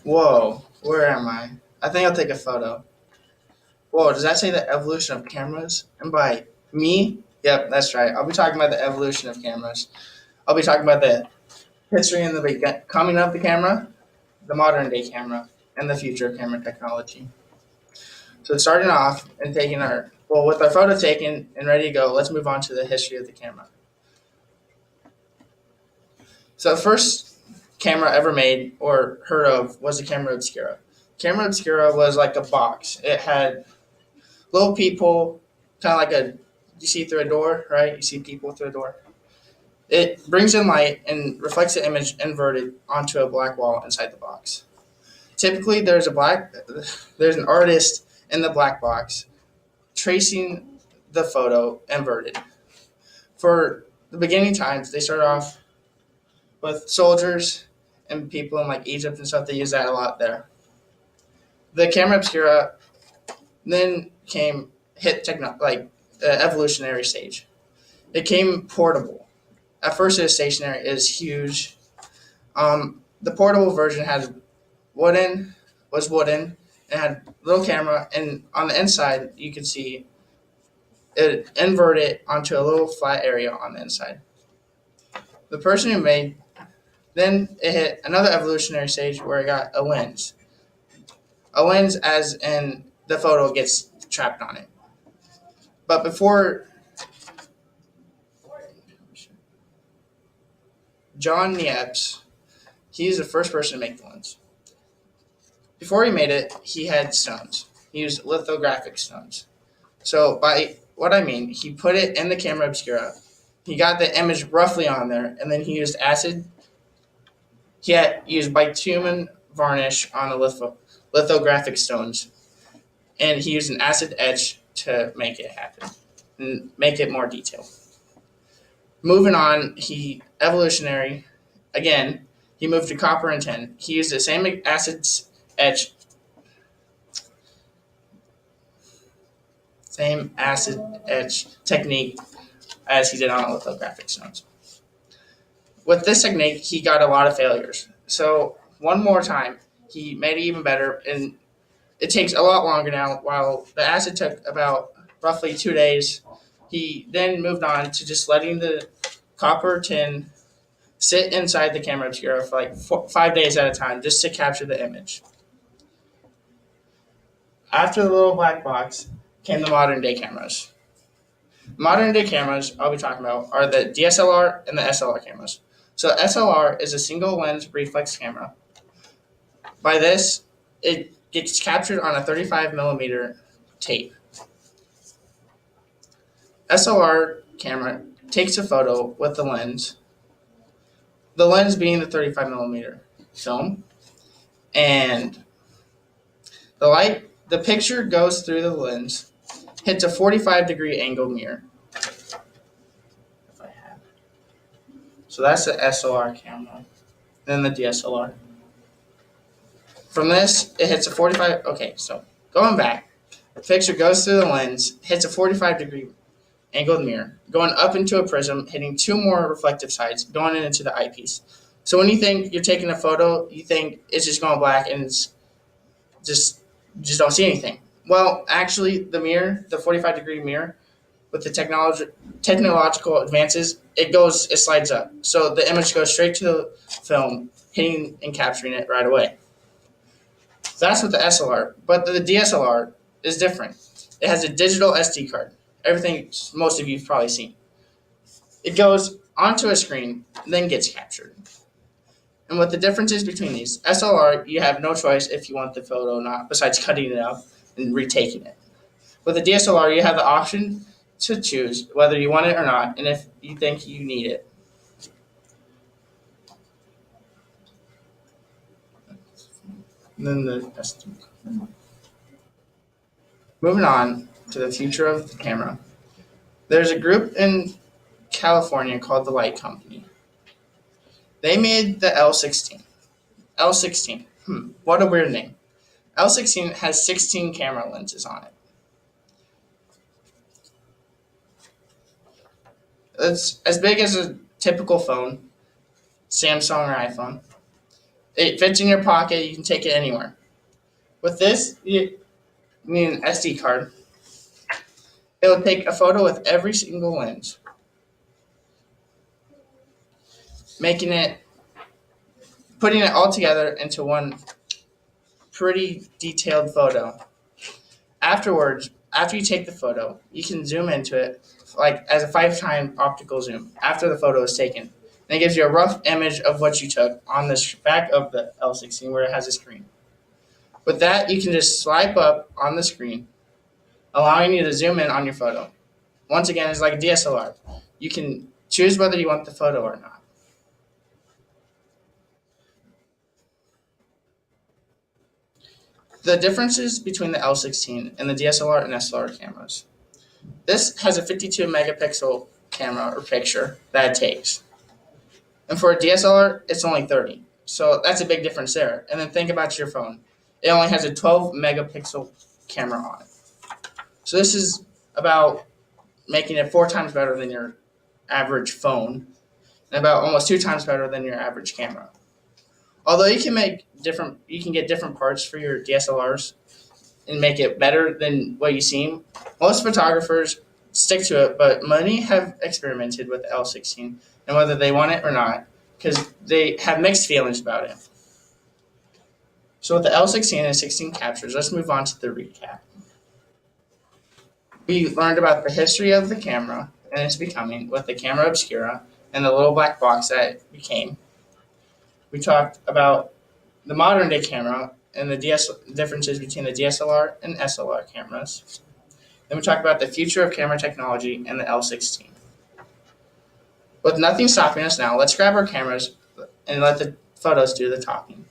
Whoa, where am I? I think I'll take a photo. Whoa, does that say the evolution of cameras? And by me? Yep, that's right. I'll be talking about the evolution of cameras. I'll be talking about the history and the coming of the camera, the modern day camera, and the future of camera technology. So starting off and taking with our photo taken and ready to go, let's move on to the history of the camera. So the first camera ever made or heard of was the camera obscura. Camera obscura was like a box. It had little people, kind of like you see through a door, right? You see people through a door. It brings in light and reflects the image inverted onto a black wall inside the box. Typically, there's an artist in the black box tracing the photo inverted. For the beginning times, they started off with soldiers and people in like Egypt and stuff. They use that a lot there. The camera obscura then came hit evolutionary stage. It came portable. At first, it was stationary. It was huge. The portable version wooden wooden and had a little camera, and on the inside you could see it inverted onto a little flat area on the inside. The person who made then it hit another evolutionary stage where it got a lens. A lens, as in the photo gets trapped on it. But before John Niepce, he's the first person to make the lens. Before he made it, he had stones. He used lithographic stones. So by what I mean, he put it in the camera obscura. He got the image roughly on there, and then he used acid. He had used bitumen varnish on the lithographic stones, and he used an acid etch to make it happen and make it more detailed. Moving on, he evolutionary again. He moved to copper and tin. He used the same acid etch, same acid etch technique as he did on lithographic stones. With this technique, he got a lot of failures. So one more time, he made it even better, and it takes a lot longer now. While the acid took about roughly 2 days, he then moved on to just letting the copper tin sit inside the camera obscura for like 5 days at a time, just to capture the image. After the little black box came the modern day cameras. Modern day cameras I'll be talking about are the DSLR and the SLR cameras. So SLR is a single lens reflex camera. By this, it gets captured on a 35 millimeter tape. SLR camera takes a photo with the lens being the 35 millimeter film, and the picture goes through the lens, hits a 45-degree angle mirror. If I have. So that's the SLR camera. Then the DSLR. From this, it hits a 45. Okay, so going back, the picture goes through the lens, hits a 45-degree angled mirror, going up into a prism, hitting two more reflective sides, going into the eyepiece. So when you think you're taking a photo, you think it's just going black and it's just just don't see anything. Well, actually, the mirror, the 45-degree mirror, with the technological advances, it slides up. So the image goes straight to the film, hitting and capturing it right away. So that's with the SLR. But the DSLR is different. It has a digital SD card. Everything most of you've probably seen. It goes onto a screen, then gets captured. And what the difference is between these, SLR, you have no choice if you want the photo or not, besides cutting it up and retaking it. With the DSLR, you have the option to choose whether you want it or not, and if you think you need it. And then the SD. Moving on to the future of the camera. There's a group in California called the Light Company. They made the L16. L16. What a weird name. L16 has 16 camera lenses on it. It's as big as a typical phone, Samsung or iPhone. It fits in your pocket. You can take it anywhere. With this, you need an SD card. It will take a photo with every single lens, making it, putting it all together into one pretty detailed photo. Afterwards, after you take the photo, you can zoom into it like as a 5-time optical zoom after the photo is taken. And it gives you a rough image of what you took on the back of the L16 where it has a screen. With that, you can just swipe up on the screen, allowing you to zoom in on your photo. Once again, it's like a DSLR. You can choose whether you want the photo or not. The differences between the L16 and the DSLR and SLR cameras. This has a 52 megapixel camera or picture that it takes. And for a DSLR, it's only 30. So that's a big difference there. And then think about your phone. It only has a 12 megapixel camera on it. So this is about making it 4 times better than your average phone and about almost 2 times better than your average camera. Although you can get different parts for your DSLRs and make it better than what you see. Most photographers stick to it, but many have experimented with L16 and whether they want it or not, because they have mixed feelings about it. So with the L16 and 16 captures, let's move on to the recap. We learned about the history of the camera and its becoming with the camera obscura and the little black box that it became. We talked about the modern day camera and the differences between the DSLR and SLR cameras. Then we talked about the future of camera technology and the L16. With nothing stopping us now, let's grab our cameras and let the photos do the talking.